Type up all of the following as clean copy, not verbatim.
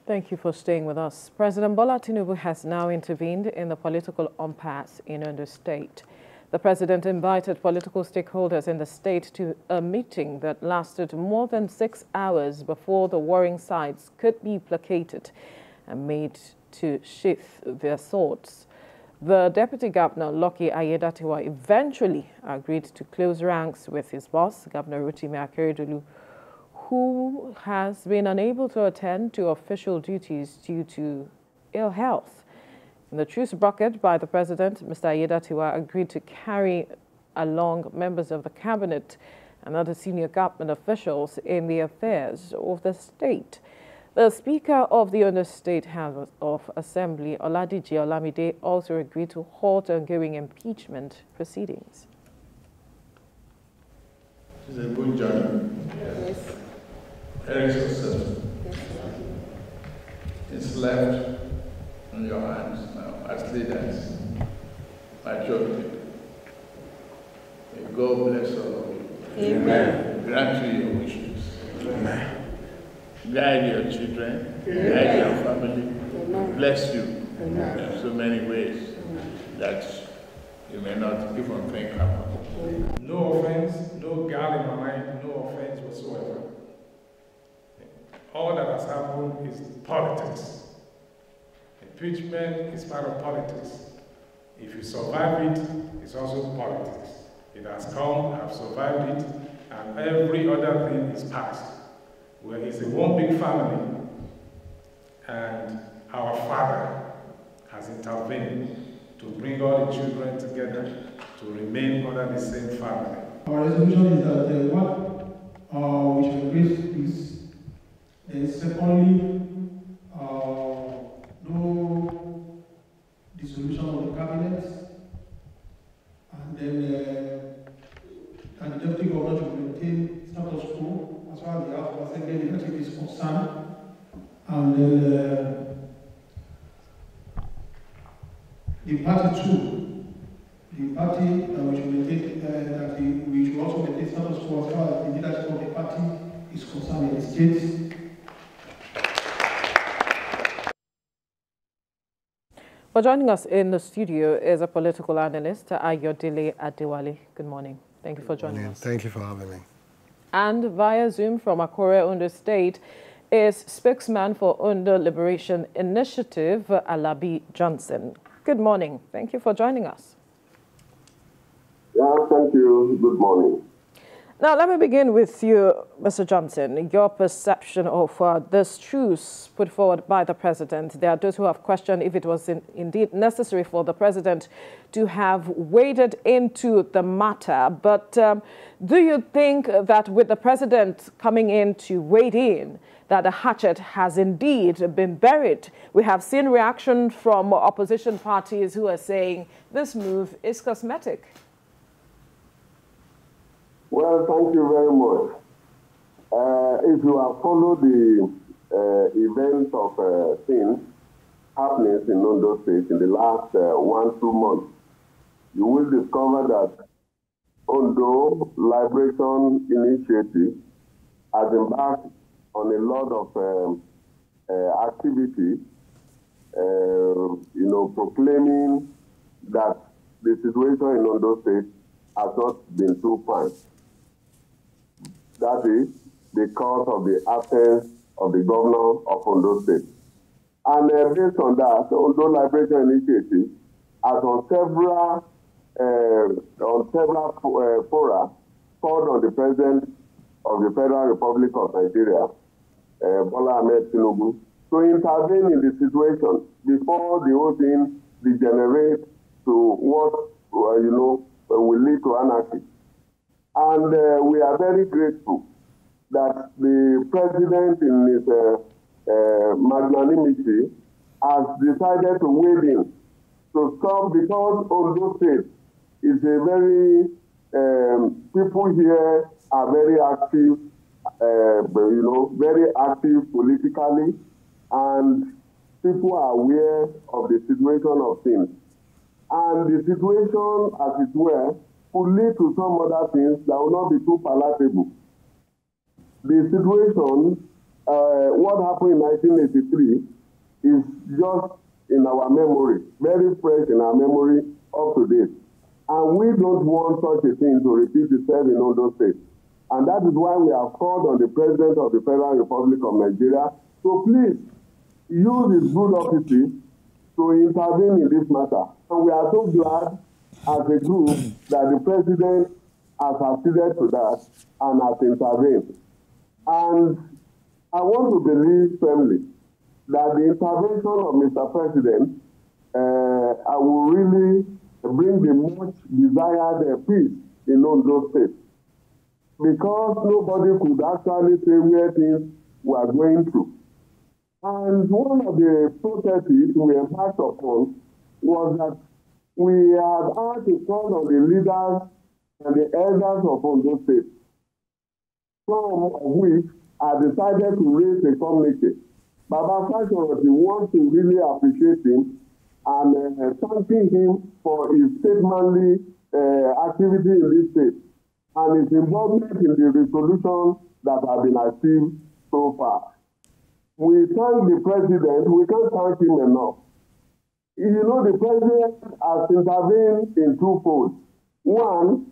Thank you for staying with us. President Bola Tinubu has now intervened in the political impasse in Ondo State. The president invited political stakeholders in the state to a meeting that lasted more than 6 hours before the warring sides could be placated and made to sheath their swords. The deputy governor, Aiyedatiwa, eventually agreed to close ranks with his boss, Governor Akeredolu, who has been unable to attend to official duties due to ill health. In the truce brokered by the president, Mr. Aiyedatiwa agreed to carry along members of the cabinet and other senior government officials in the affairs of the state. The Speaker of the Ondo State House of Assembly, Oladiji Olamide, also agreed to halt ongoing impeachment proceedings. It's a good journey. Yes. Very successful. Yes. It's left in your hands now as leaders, majority. May God bless all of you. Amen. Grant you your wishes. Amen. Guide your children, guide your family, bless you in so many ways that you may not even think about. No offense, no guile in my mind, no offense whatsoever. All that has happened is politics. Impeachment is part of politics. If you survive it, it's also politics. It has come, I've survived it, and every other thing is past. Where it's a one big family, and our Father has intervened to bring all the children together to remain under the same family. Our resolution is that what we should embrace is, secondly, no dissolution of the cabinet, and then and the deputy governor should maintain status quo as far as the House of Assembly leadership is concerned, and the party too, the party we should maintain we should also maintain status quo as far as the leadership of the party is concerned in the states. Well, joining us in the studio is a political analyst, Aiyedatiwa. Good morning. Thank you for joining us. Thank you for having me. And via Zoom from Akure, Ondo State, is spokesman for Ondo Liberation Initiative, Alabi Johnson. Good morning. Thank you for joining us. Yeah, thank you. Good morning. Now, let me begin with you, Mr. Johnson. Your perception of this truce put forward by the president. There are those who have questioned if it was indeed necessary for the president to have waded into the matter. But do you think that with the president coming in to wade in, that the hatchet has indeed been buried? We have seen reaction from opposition parties who are saying this move is cosmetic. Well, thank you very much. If you have followed the events of things happening in Ondo State in the last 1-2 months, you will discover that Ondo Liberation Initiative has embarked on a lot of activity, proclaiming that the situation in Ondo State has not been too fine. That is because of the absence of the governor of Ondo State. And based on that, the Ondo Liberation Initiative has on several fora called on the President of the Federal Republic of Nigeria, Bola Ahmed Tinubu, to intervene in the situation before the whole thing degenerates to what, will lead to anarchy. And we are very grateful that the president, in his magnanimity, has decided to wade in to stop, because Ondo State is a very, people here are very active, very active politically, and people are aware of the situation of things. And the situation, as it were, could lead to some other things that will not be too palatable. The situation what happened in 1983 is just in our memory, very fresh in our memory up to date. And we don't want such a thing to repeat itself in Ondo State. And that is why we have called on the President of the Federal Republic of Nigeria to please use his good offices to intervene in this matter. And we are so glad as a group that the President has acceded to that and has intervened. And I want to believe firmly that the intervention of Mr. President will really bring the much desired peace in Ondo State. Because nobody could actually say where things were going through. And one of the processes we embarked upon was that we had had to call on the leaders and the elders of Ondo State, some of which had decided to raise a communique. Baba Fashion wants to really appreciate him and thanking him for his statesmanly activity in this state and his involvement in the resolution that have been achieved so far. We thank the President, we can't thank him enough. You know, the President has intervened in two folds. One,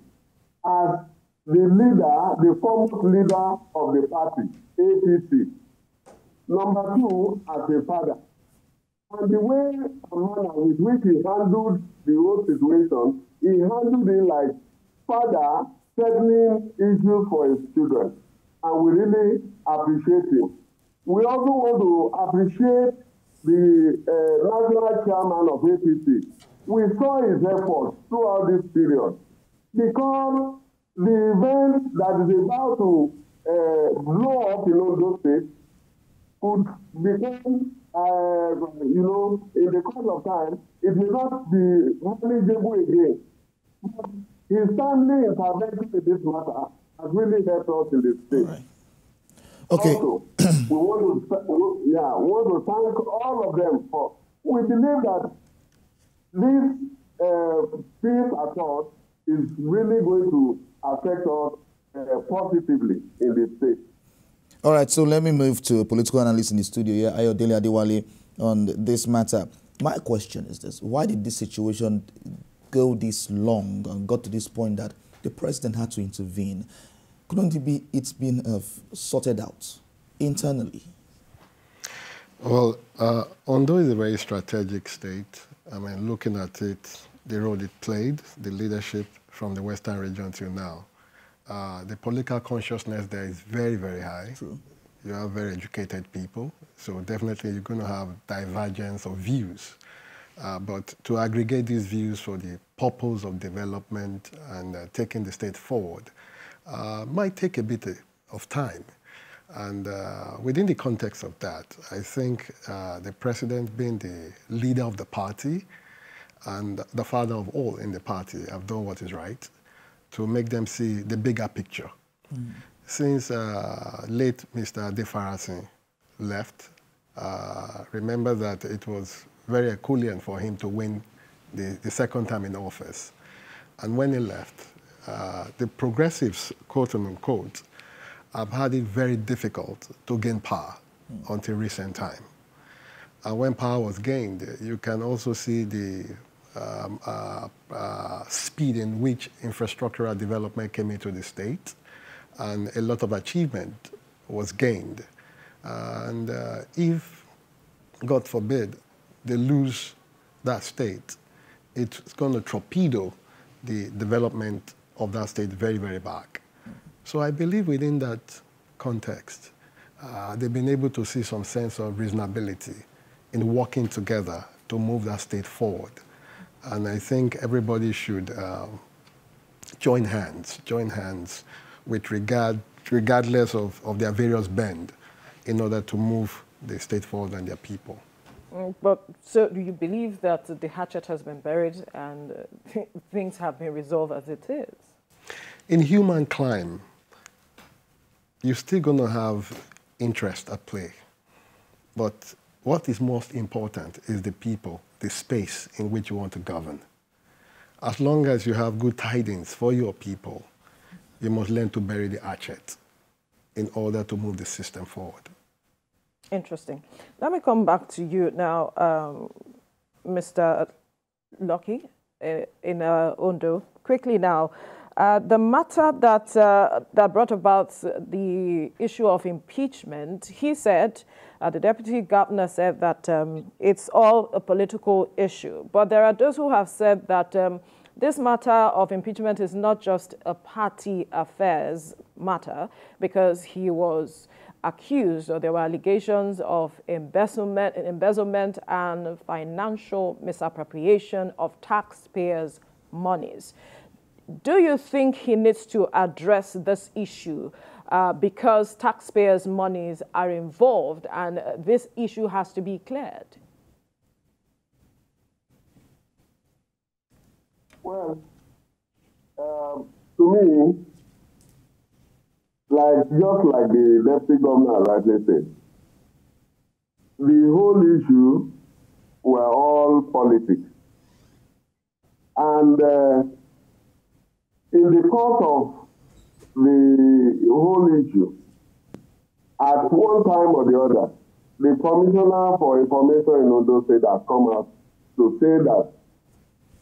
as the leader, the foremost leader of the party, APC. Number two, as a father. And the way and manner with which he handled the whole situation, he handled it like father settling issues for his children. And we really appreciate him. We also want to appreciate the national chairman of APC. We saw his efforts throughout this period because the event that is about to blow up in Ondo State could become, you know, in the course of time, it will not be manageable again. But his timely intervention in this matter has really helped us in the state. Right. Okay. Also, we want to thank all of them for. We believe that this peace accord is really going to affect us positively in the state. All right, so let me move to a political analyst in the studio here, Aiyedatiwa, on this matter. My question is this: why did this situation go this long and got to this point that the president had to intervene? Couldn't it be it's been sorted out internally? Well, Ondo is a very strategic state. I mean, looking at it, the role it played, the leadership from the Western region till now. The political consciousness there is very, very high. True. You have very educated people, so definitely you're going to have divergence of views. But to aggregate these views for the purpose of development and taking the state forward might take a bit of time. And within the context of that, I think the president being the leader of the party and the father of all in the party have done what is right to make them see the bigger picture. Mm. Since late Mr. Defarasin left, remember that it was very Herculean for him to win the second time in office. And when he left, the progressives, quote unquote, have had it very difficult to gain power until recent time. And when power was gained, you can also see the speed in which infrastructural development came into the state, and a lot of achievement was gained. And if, God forbid, they lose that state, it's going to torpedo the development of that state very, very back. So I believe within that context, they've been able to see some sense of reasonability in working together to move that state forward. And I think everybody should join hands with regardless of their various bend in order to move the state forward and their people. But so do you believe that the hatchet has been buried and things have been resolved as it is? In human climb, you're still going to have interest at play. But what is most important is the people, the space in which you want to govern. As long as you have good tidings for your people, you must learn to bury the hatchet in order to move the system forward. Interesting. Let me come back to you now, Mr. Lucky in Ondo. Quickly now, the matter that brought about the issue of impeachment, he said, the deputy governor said that it's all a political issue. But there are those who have said that this matter of impeachment is not just a party affairs matter, because he was accused, or there were allegations of embezzlement and financial misappropriation of taxpayers' monies. Do you think he needs to address this issue because taxpayers' monies are involved and this issue has to be cleared? Well, to me, just like the deputy governor rightly said, the whole issue were all politics. And in the course of the whole issue, at one time or the other, the Commissioner for Information in Ondo State has come out to say that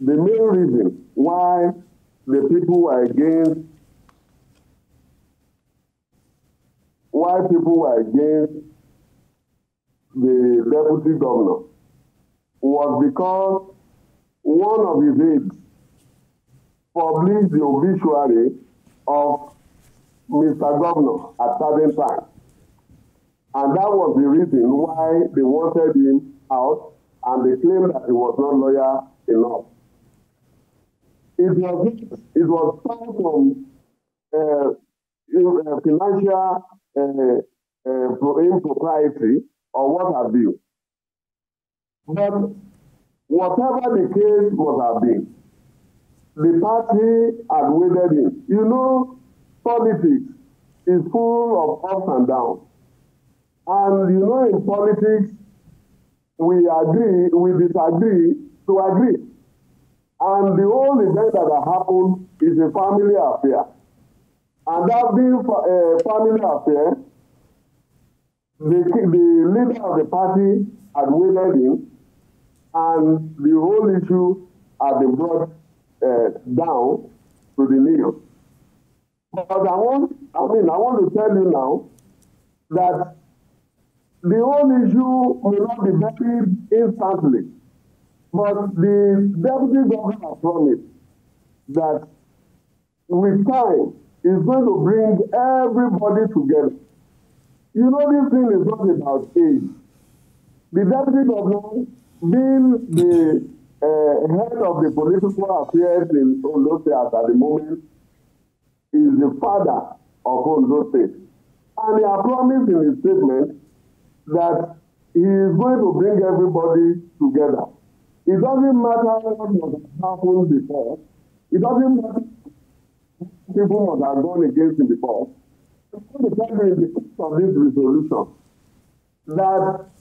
the main reason why the people were against the deputy governor was because one of his aides published the obituary of Mr. Governor at certain time. And that was the reason why they wanted him out, and they claimed that he was not loyal enough. It was far from financial impropriety or what have you. But whatever the case must have been, the party had waded in. You know, politics is full of ups and downs. And you know, in politics, we disagree to agree. And the whole event that happened is a family affair. And that being a family affair, the leader of the party had waded in, and the whole issue had been brought down to the news. But I want to tell you now that the whole issue may not be buried instantly, but the deputy governor has promised that with time, is going to bring everybody together. You know, this thing is not about age. The deputy governor, being the head of the political affairs in Ondo State at the moment, is the father of Ondo State. And he has promised in his statement that he is going to bring everybody together. It doesn't matter what must have happened before. It doesn't matter people must have gone against him before. I'm going to tell you in the course of this resolution that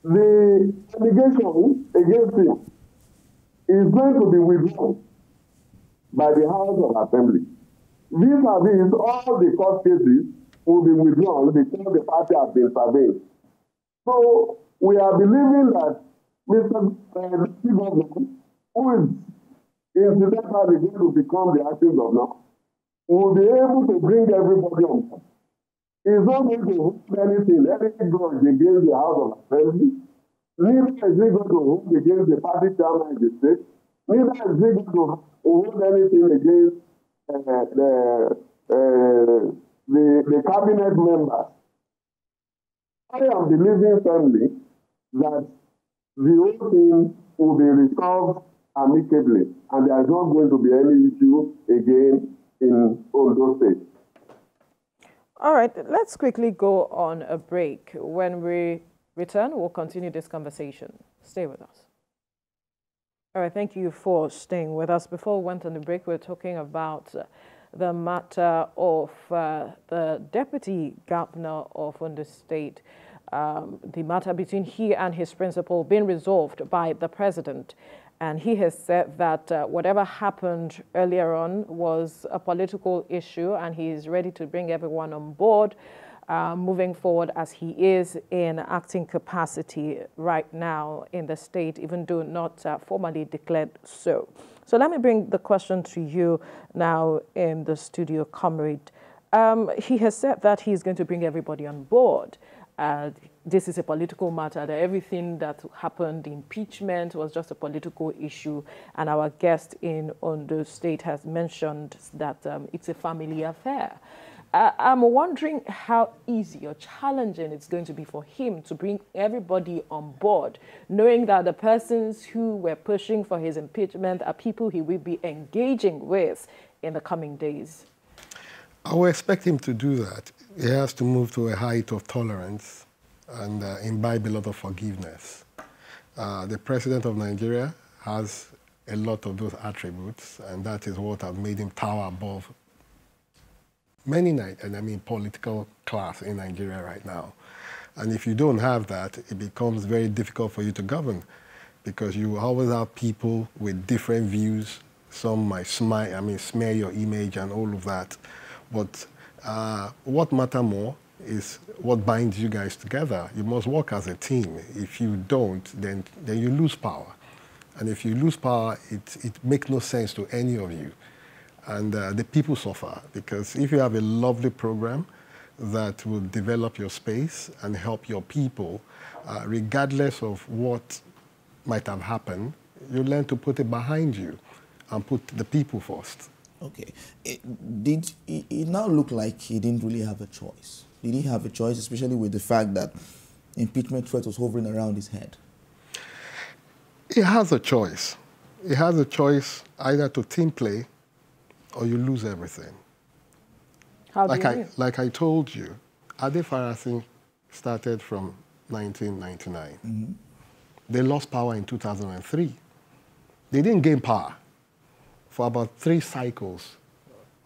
the allegation against him is going to be withdrawn by the House of Assembly. Vis-a-vis, all the court cases will be withdrawn because the party has been surveyed. So we are believing that Mr. Governor, who is incidentally going to become the acting governor, will be able to bring everybody on board. He's not going to hold anything, any grudge against the House of Assembly. Neither is he going to hold against the party chairman in the state. Neither is he going to hold anything against the cabinet members. I am believing firmly that the whole thing will be resolved amicably, and there is not going to be any issue again in Ondo State. All right, let's quickly go on a break. When we return, we'll continue this conversation. Stay with us. All right, thank you for staying with us. Before we went on the break, we were talking about the matter of the deputy governor of Ondo State, the matter between he and his principal being resolved by the president. And he has said that whatever happened earlier on was a political issue, and he is ready to bring everyone on board moving forward as he is in acting capacity right now in the state, even though not formally declared so. So let me bring the question to you now in the studio, Comrade. He has said that he's going to bring everybody on board. This is a political matter, that everything that happened, the impeachment, was just a political issue. And our guest in Ondo State has mentioned that it's a family affair. I'm wondering how easy or challenging it's going to be for him to bring everybody on board, knowing that the persons who were pushing for his impeachment are people he will be engaging with in the coming days. I would expect him to do that. He has to move to a height of tolerance and imbibe a lot of forgiveness. The President of Nigeria has a lot of those attributes, and that is what has made him tower above many, political class in Nigeria right now. And if you don't have that, it becomes very difficult for you to govern, because you always have people with different views. Some might smear your image and all of that. But what matters more is what binds you guys together. You must work as a team. If you don't, then you lose power. And if you lose power, it makes no sense to any of you. And the people suffer, because if you have a lovely program that will develop your space and help your people, regardless of what might have happened, you learn to put it behind you and put the people first. Okay. It now look like he didn't really have a choice. Did he have a choice, especially with the fact that impeachment threat was hovering around his head? He has a choice. He has a choice either to team play or you lose everything. How do you mean? Like I told you, Ade Farasin started from 1999. Mm-hmm. They lost power in 2003. They didn't gain power for about 3 cycles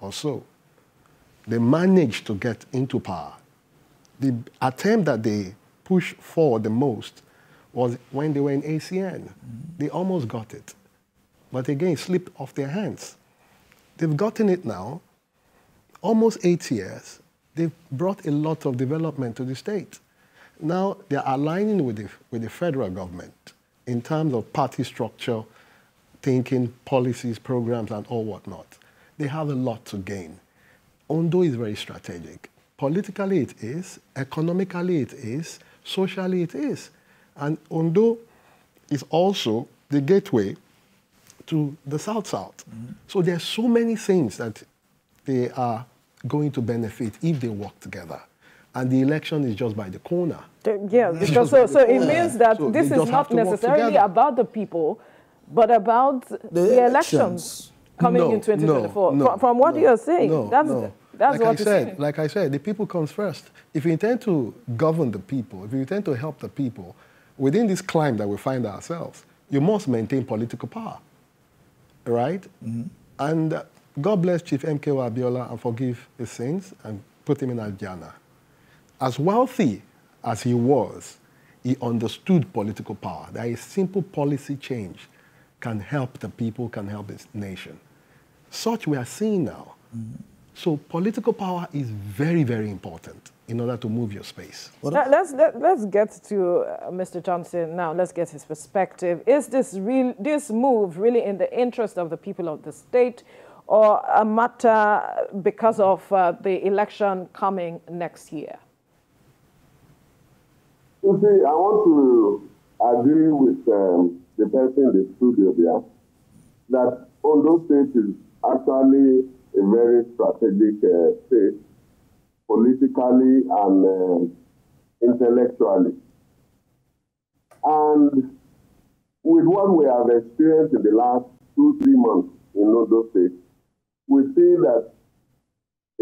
or so. They managed to get into power. The attempt that they pushed for the most was when they were in ACN. Mm-hmm. They almost got it. But again, it slipped off their hands. They've gotten it now, almost 8 years. They've brought a lot of development to the state. Now they're aligning with the federal government in terms of party structure, thinking, policies, programs, and all whatnot. They have a lot to gain. Ondo is very strategic. Politically it is, economically it is, socially it is. And Ondo is also the gateway to the South-South. Mm-hmm. So there's so many things that they are going to benefit if they work together. And the election is just by the corner. Yeah, because so it means that so this is not necessarily about the people, but about the elections coming in 2024. From what you're saying, that's what you're saying. Like I said, the people comes first. If you intend to govern the people, if you intend to help the people, within this climate that we find ourselves, you must maintain political power. Right? Mm-hmm. And God bless Chief M.K.O. Abiola and forgive his sins and put him in Aljana. As wealthy as he was, he understood political power. That a simple policy change can help the people, can help this nation. Such we are seeing now. Mm-hmm. So political power is very, very important in order to move your space. Let's get to Mr. Johnson now. Let's get his perspective. Is this move really in the interest of the people of the state, or a matter because of the election coming next year? You see, I want to agree with the person in the studio there that Ondo State is actually a very strategic state, politically and intellectually. And with what we have experienced in the last 2-3 months in Ondo State, we see that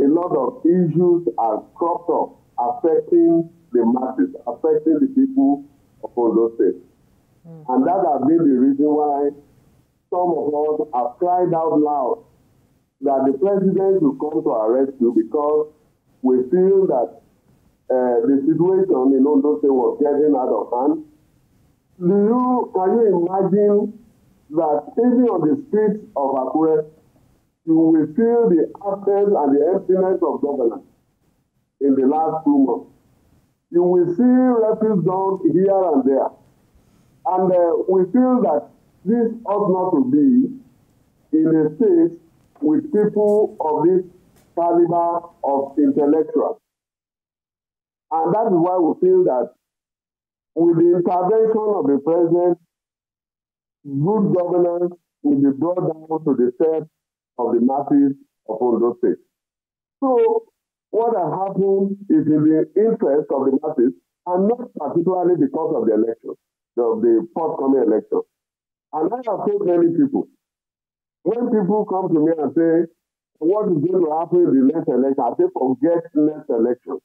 a lot of issues are cropped up affecting the masses, affecting the people of Ondo State. Mm-hmm. And that has been the reason why some of us have cried out loud that the president will come to our rescue, because we feel that the situation in Ondo State was getting out of hand. Can you imagine that even on the streets of Akure, you will feel the absence and the emptiness of governance? in the last 2 months. You will see refuse dumps here and there. And we feel that this ought not to be in a state with people of this caliber of intellectuals. And that is why we feel that with the intervention of the president, good governance will be brought down to the steps of the masses of Ondo State. So what has happened is in the interest of the masses and not particularly because of the election, of the forthcoming election. And I have told many people, when people come to me and say, what is going to happen in the next election, I say, forget next election.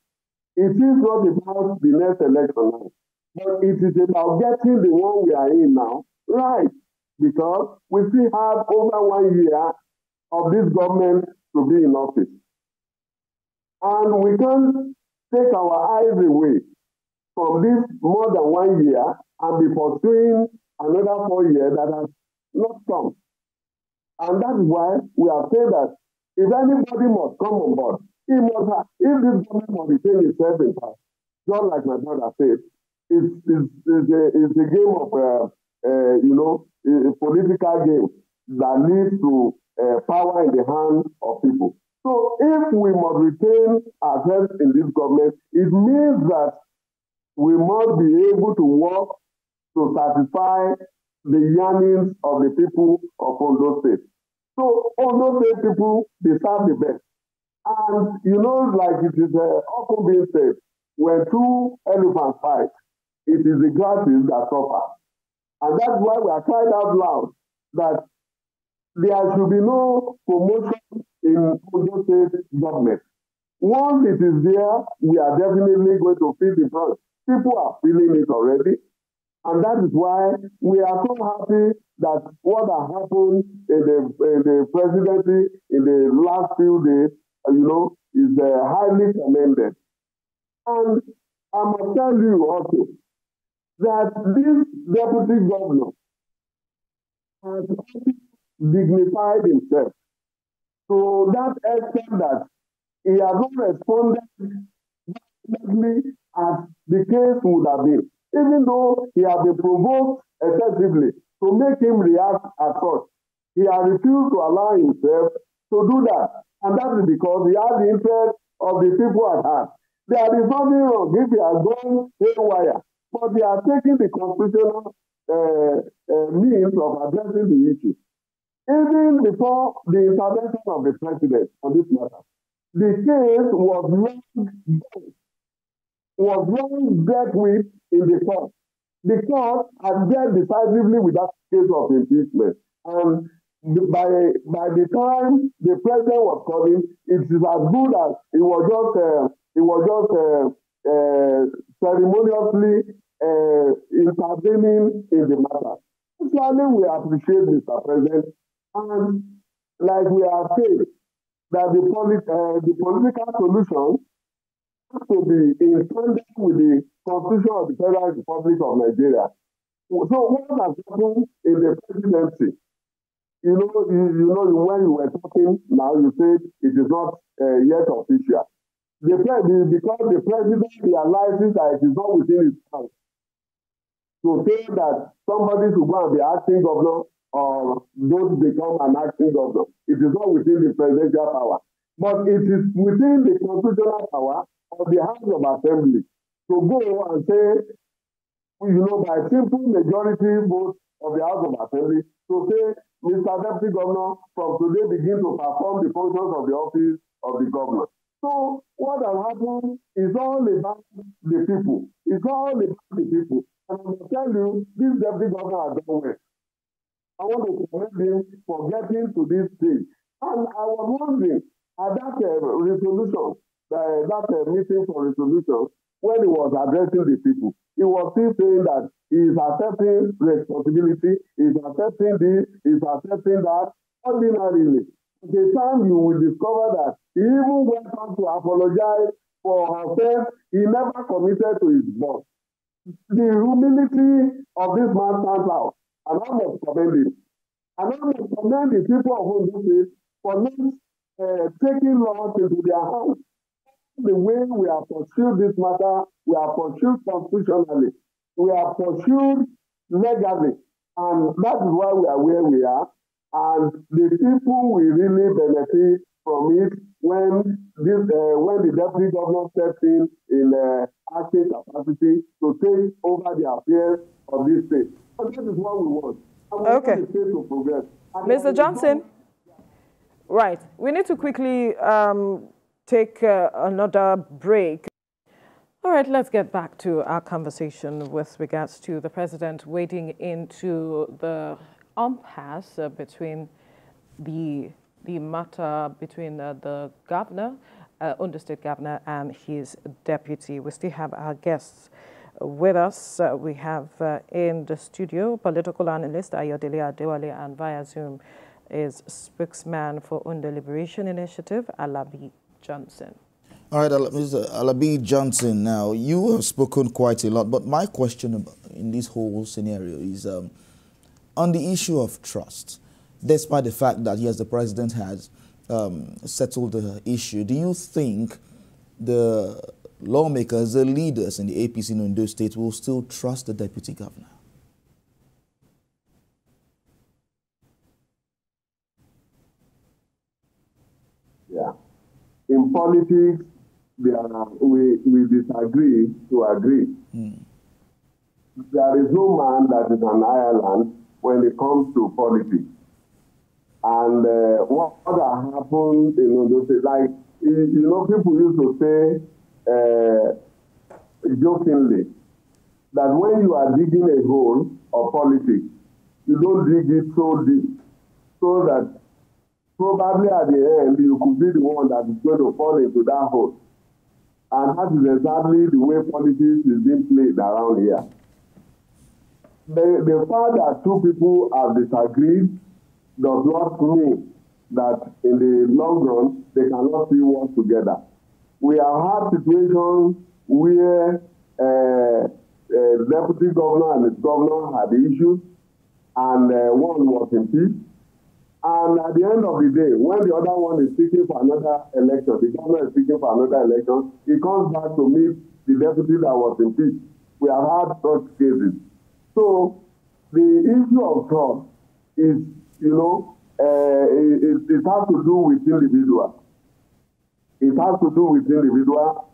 It is not about the next election now, but it is about getting the one we are in now right, because we still have over 1 year of this government to be in office. And we can't take our eyes away from this more than 1 year and be pursuing another 4 years that has not come. And that is why we have said that if anybody must come on board, he must have, if this government must retain itself in power, just like my brother said, it's a game of, a political game that leads to power in the hands of people. So if we must retain ourselves in this government, it means that we must be able to work to satisfy the yearnings of the people of Ondo State. So Ondo State people deserve the best. And like it is often being said, when two elephants fight, it is the grasses that suffer. And that's why we are crying out loud that there should be no promotion in Ondo State government. Once it is there, we are definitely going to feel the brunt. People are feeling it already. And that is why we are so happy that what has happened in the presidency in the last few days, is highly commended. And I must tell you also that this deputy governor has dignified himself to that extent that he has not responded as the case would have been, even though he has been provoked excessively to make him react as such. He has refused to allow himself to do that. And that is because he has the interest of the people at heart. There is nothing wrong if he has gone haywire, but they are taking the constitutional means of addressing the issue. Even before the intervention of the president on this matter, the case was long dealt with in the court. The court had dealt decisively with that case of impeachment. And by the time the president was coming, it is as good as it was just ceremoniously intervening in the matter. Actually, we appreciate Mr. President, and like we are saying, that the political solution has to be in tandem with the Constitution of the Federal Republic of Nigeria. So what has happened in the presidency? When you were talking now, you said it is not yet official. Because the president realizes that it is not within his hands to say that somebody should go and be acting governor or don't become an acting governor. It is not within the presidential power. But it is within the constitutional power of the House of Assembly to go and say, by simple majority vote of the House of Assembly, to say, Mr. Deputy Governor, from today begin to perform the functions of the office of the governor. So what has happened is all about the people. It's all about the people. And I will tell you, this Deputy Governor has done well. I want to commend him for getting to this stage. And I was wondering, at that resolution, that meeting for resolution, when he was addressing the people, he was still saying that he is accepting responsibility, he is accepting this, he is accepting that. Ordinarily, the time you will discover that he even went on to apologize for himself, he never committed to his boss. The humility of this man stands out, and I must commend him. And I must commend the people of Ondo State for not taking laws into their hands. the way we are pursued this matter, we are pursued constitutionally, we are pursued legally, and that is why we are where we are. And the people will really benefit from it when the deputy governor steps in acting capacity to take over the affairs of this state. And this is what we want. And we want the state to progress. And Mr. Johnson, right, we need to quickly take another break. All right, let's get back to our conversation with regards to the president wading into the impasse between the matter between the governor, Ondo State governor, and his deputy. We still have our guests with us. We have in the studio political analyst Aiyedatiwa, and via Zoom is spokesman for Ondo Liberation Initiative, Alabi Johnson. All right, Mr. Alabi Johnson, now you have spoken quite a lot, but my question in this whole scenario is on the issue of trust. Despite the fact that, yes, the president has settled the issue, do you think the lawmakers, the leaders in the APC in Ondo State will still trust the deputy governor? Yeah. In politics, we disagree to agree. There is no man that is an Ireland when it comes to politics. And what has happened in Ondo State, like, you know, people used to say jokingly that when you are digging a hole of politics, you don't dig it so deep, so that probably at the end you could be the one that is going to fall into that hole. And that is exactly the way politics is being played around here. The fact that two people have disagreed does not mean that in the long run they cannot see work together. We have had situations where the deputy governor and his governor had issues, and one was impeached. And at the end of the day, when the other one is seeking for another election, the governor is seeking for another election, he comes back to meet the deputy that was impeached. We have had such cases. So the issue of trust is, you know, it has to do with individuals. It has to do with individuals.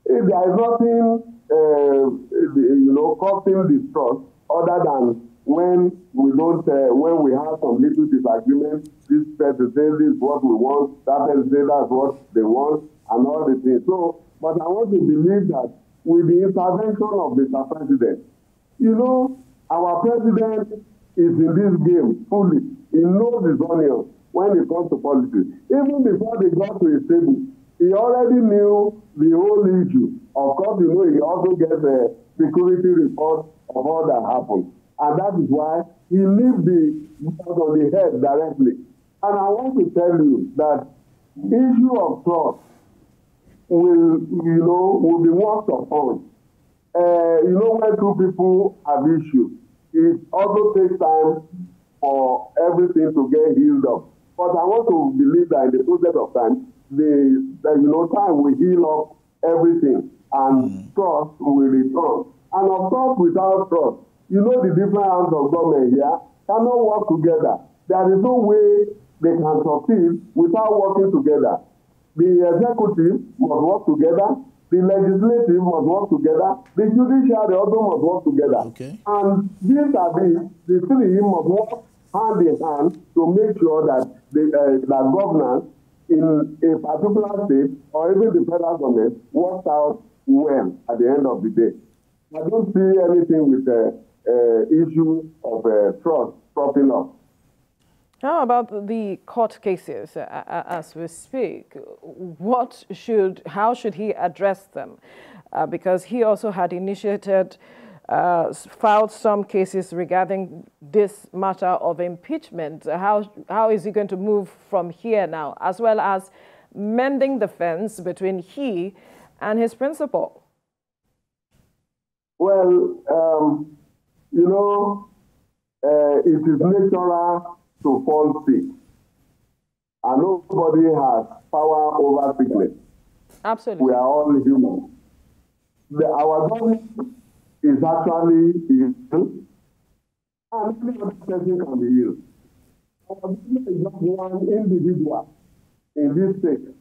If there is nothing, you know, causing distrust other than when we don't, when we have some little disagreement, this person says this is what we want, that person says that's what they want, and all the things. So, but I want to believe that with the intervention of Mr. President, you know, our president is in this game fully. He knows his onions when it comes to politics. Even before they got to his table, he already knew the whole issue. Of course, you know, he also gets a security report of all that happened. And that is why he leaves the blood on the head directly. And I want to tell you that issue of trust will be worked upon. You know, when two people have issues, it also takes time for everything to get healed up. But I want to believe that in the process of time, time will heal up everything, and trust will return. And of course, without trust, you know, the different arms of government here cannot work together. There is no way they can succeed without working together. The executive must work together, the legislative must work together, the judiciary also must work together. Okay. And these are the three must work hand in hand to make sure that that governance in a particular state or even the federal government works out well at the end of the day. I don't see anything with issue of trust propping up. How about the court cases as we speak? How should he address them? Because he also had initiated, filed some cases regarding this matter of impeachment. How is he going to move from here now, as well as mending the fence between he and his principal? Well, you know, it is natural to fall sick, and nobody has power over sickness. Absolutely. We are all human. Our government is actually ill, and any other person can be ill. Our government is just one individual in this state.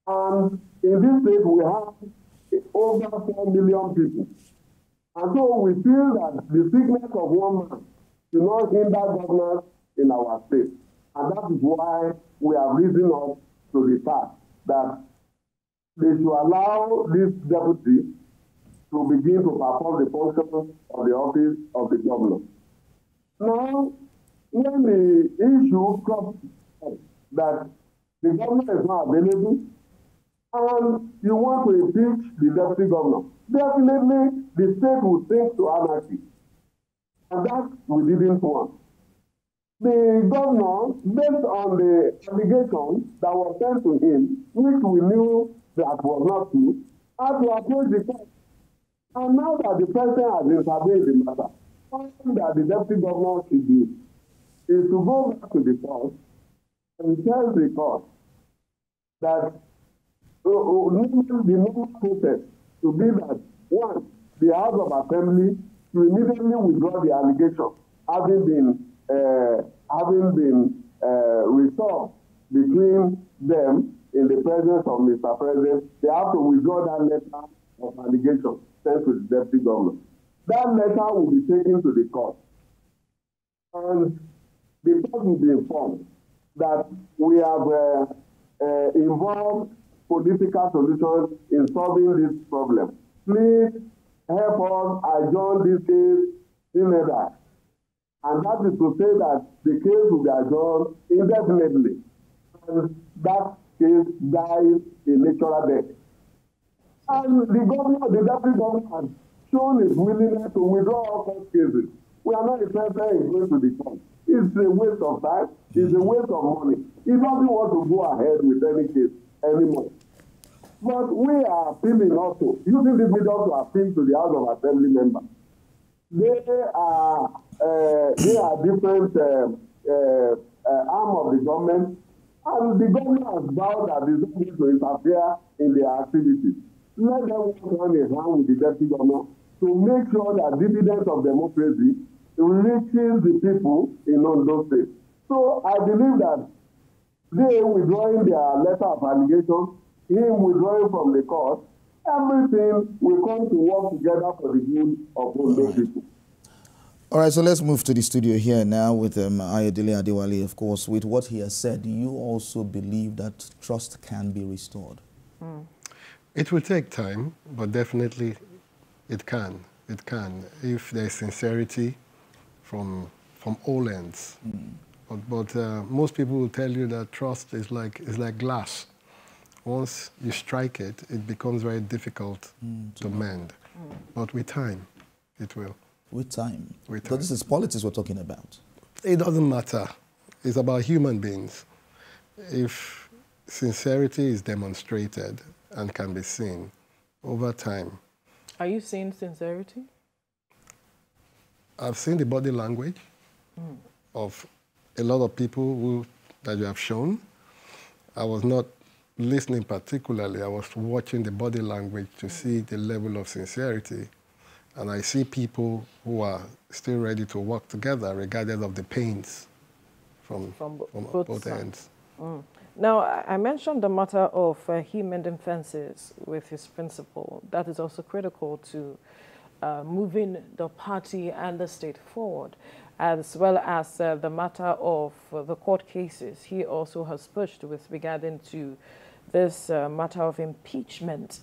And in this state, we have over 4 million people. And so we feel that the sickness of one man should not hinder governance in our state. And that is why we have risen up to the task that they should allow this deputy to begin to perform the functions of the office of the governor. Now, when the issue comes that the governor is not available, and you want to impeach the deputy governor, definitely the state will sink to anarchy. And that we didn't want. The governor, based on the allegation that was sent to him, which we knew that was not true, had to approach the court. And now that the president has intervened in the matter, all that the deputy governor should do is to go back to the court and tell the court that the normal process to be that, one, the House of Assembly to immediately withdraw the allegation having been resolved between them in the presence of Mr. President. They have to withdraw that letter of allegation sent to the deputy governor. That letter will be taken to the court, and the court will be informed that we have involved political solutions in solving this problem. Please help us adjourn this case immediately. And that is to say that the case will be adjourned indefinitely. And that case dies a natural death. And the governor, the deputy governor, has shown his willingness to withdraw all such cases. We are not interested in going to the court. It's a waste of time. It's a waste of money. He doesn't want to go ahead with any case anymore. But we are appealing also, using this medium to appeal to the House of Assembly members. They are different arm of the government, and the government has vowed that they don't need to interfere in their activities. Let them work hand in hand with the deputy governor to make sure that dividends of democracy reaches the people in Ondo State. So I believe that they withdrawing their letter of allegation, him withdrawing from the court, everything will come to work together for the good of Ondo people. All right, so let's move to the studio here now with Aiyedatiwa. Of course, with what he has said, you also believe that trust can be restored? It will take time, but definitely it can. It can, if there's sincerity from all ends. But most people will tell you that trust is like glass. Once you strike it, it becomes very difficult to mend. But with time, it will. With time? With time. But this is politics we're talking about. It doesn't matter. It's about human beings. If sincerity is demonstrated and can be seen over time. Are you seeing sincerity? I've seen the body language of a lot of people that you have shown. I was not listening particularly. I was watching the body language to see the level of sincerity. And I see people who are still ready to work together regardless of the pains from both ends. Now, I mentioned the matter of him mending fences with his principal. That is also critical to moving the party and the state forward, as well as the matter of the court cases. He also has pushed with regarding to this matter of impeachment.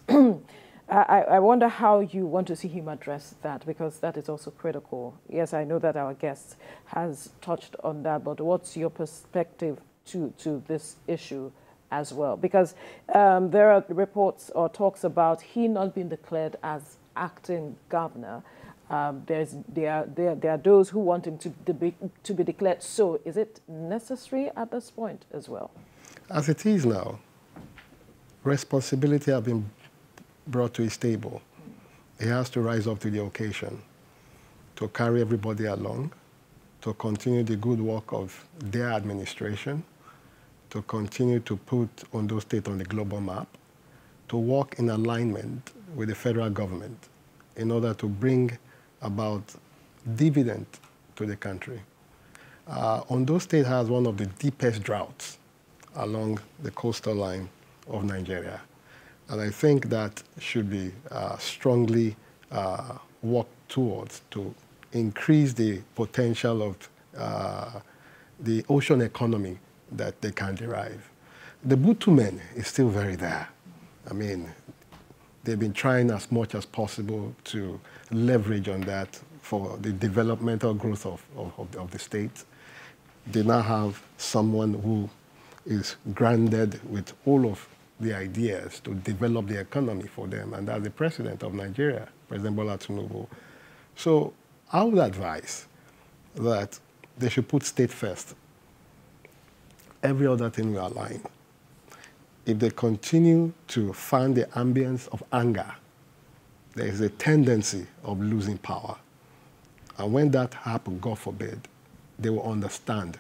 I wonder how you want to see him address that, because that is also critical. Yes, I know that our guest has touched on that, but what's your perspective to this issue as well? Because there are reports or talks about he not being declared as acting governor. There are those who want him to be declared. So is it necessary at this point as well? As it is now, responsibility has been brought to his table. He has to rise up to the occasion, to carry everybody along, to continue the good work of their administration, to continue to put Ondo State on the global map, to work in alignment with the federal government in order to bring about dividend to the country. Ondo State has one of the deepest droughts along the coastal line of Nigeria. And I think that should be strongly worked towards to increase the potential of the ocean economy that they can derive. The bitumen is still very there. I mean, they've been trying as much as possible to leverage on that for the developmental growth of the state. They now have someone who is grounded with all of the ideas to develop the economy for them, and that's the President of Nigeria, President Bola Tinubu. So I would advise that they should put state first. Every other thing will align. If they continue to fan the ambience of anger, there is a tendency of losing power. And when that happens, God forbid, they will understand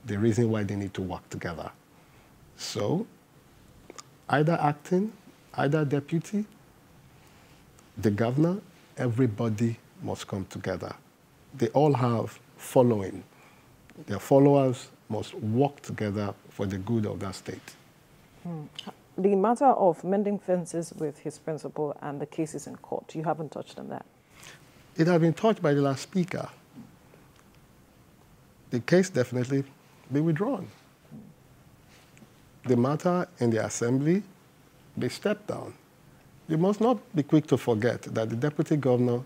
the reason why they need to work together. So, either acting, either deputy, the governor, everybody must come together. They all have following. Their followers must work together for the good of that state. The matter of mending fences with his principal and the cases in court, you haven't touched on that. It has been touched by the last speaker. The case definitely be withdrawn. The matter in the assembly be stepped down. You must not be quick to forget that the deputy governor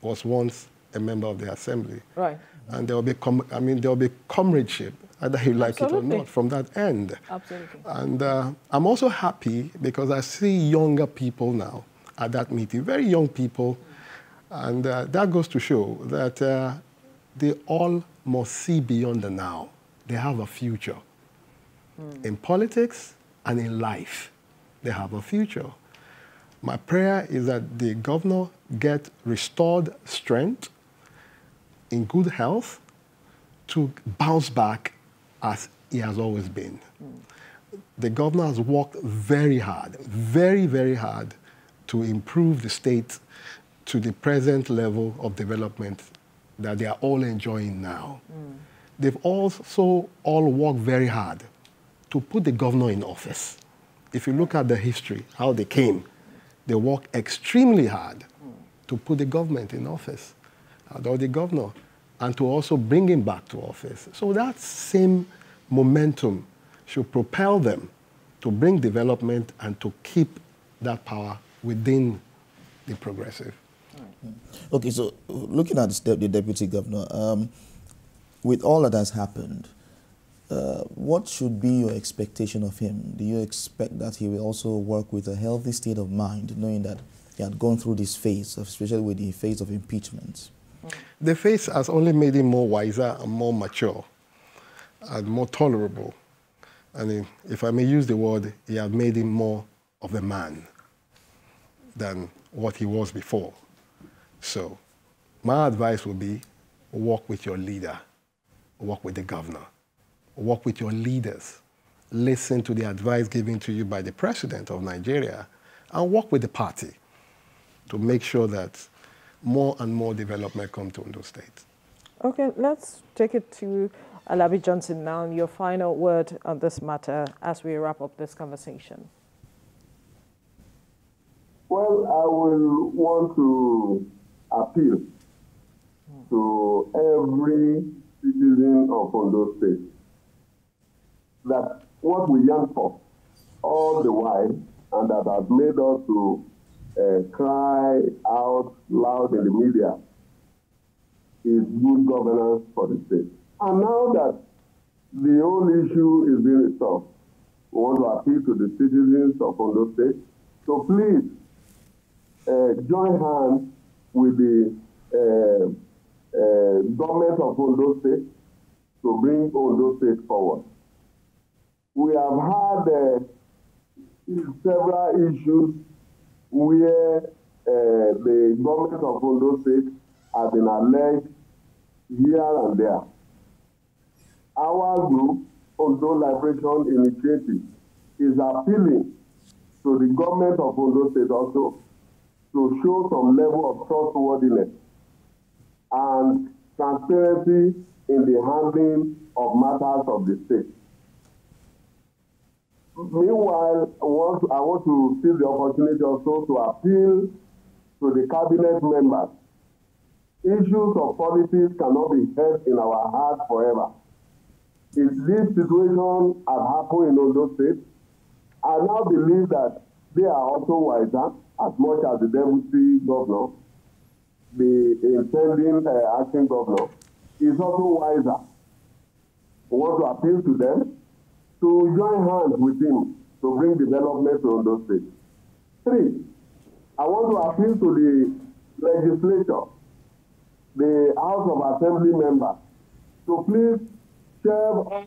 was once a member of the assembly. Right. And there will be, there will be comradeship, either you like it or not, from that end. Absolutely. And I'm also happy because I see younger people now at that meeting, very young people, and that goes to show that they all must see beyond the now. They have a future. In politics and in life, they have a future. My prayer is that the governor get restored strength, in good health, to bounce back as he has always been. The governor has worked very hard, very, very hard to improve the state to the present level of development that they are all enjoying now. They've also all worked very hard to put the governor in office. If you look at the history, how they came, they worked extremely hard to put the government in office, or the governor, and to also bring him back to office. So that same momentum should propel them to bring development and to keep that power within the progressive. Okay, so looking at the deputy governor, with all that has happened, what should be your expectation of him? Do you expect that he will also work with a healthy state of mind, knowing that he had gone through this phase, especially with the phase of impeachment? The phase has only made him more wiser and more mature and more tolerable. And if I may use the word, he has made him more of a man than what he was before. So my advice would be, work with your leader, work with the governor, work with your leaders, listen to the advice given to you by the President of Nigeria, and work with the party to make sure that more and more development come to Ondo State. Okay, let's take it to Alabi Johnson now. Your final word on this matter as we wrap up this conversation. Well, I will want to appeal to every citizen of Ondo State that what we yearn for all the while, and that has made us to cry out loud in the media, is good governance for the state. And now that the whole issue is being resolved, we want to appeal to the citizens of Ondo State. So please join hands with the government of Ondo State to bring Ondo State forward. We have had several issues where the government of Ondo State has been alleged here and there. Our group, Ondo Liberation Initiative, is appealing to the government of Ondo State also to show some level of trustworthiness and transparency in the handling of matters of the state. Meanwhile, I want to seize the opportunity also to appeal to the cabinet members. Issues of politics cannot be held in our hearts forever. If this situation had happened in Ondo State, I now believe that they are also wiser, as much as the deputy governor, the intending acting governor, is also wiser. We want to appeal to them to join hands with him to bring development to Ondo State. 3, I want to appeal to the legislature, the House of Assembly members, to please share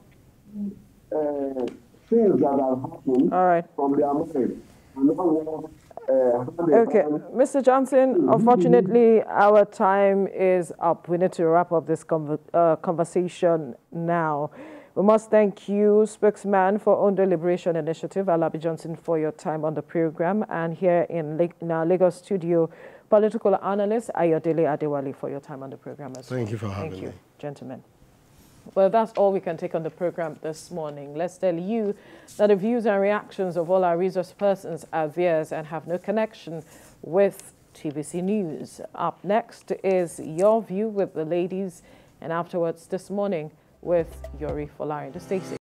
things that have happened from their mind. Okay, Mr. Johnson, unfortunately, our time is up. We need to wrap up this conversation now. We must thank you, spokesman for Ondo Liberation Initiative, Alabi Johnson, for your time on the program. And here in our Lagos studio, political analyst Aiyedatiwa for your time on the program as well. Thank you for having me. Thank you, gentlemen. Well, that's all we can take on the program this morning. Let's tell you that the views and reactions of all our resource persons are theirs and have no connection with TVC News. Up next is Your View with the ladies, and afterwards this morning with Yori Folari. Stay safe.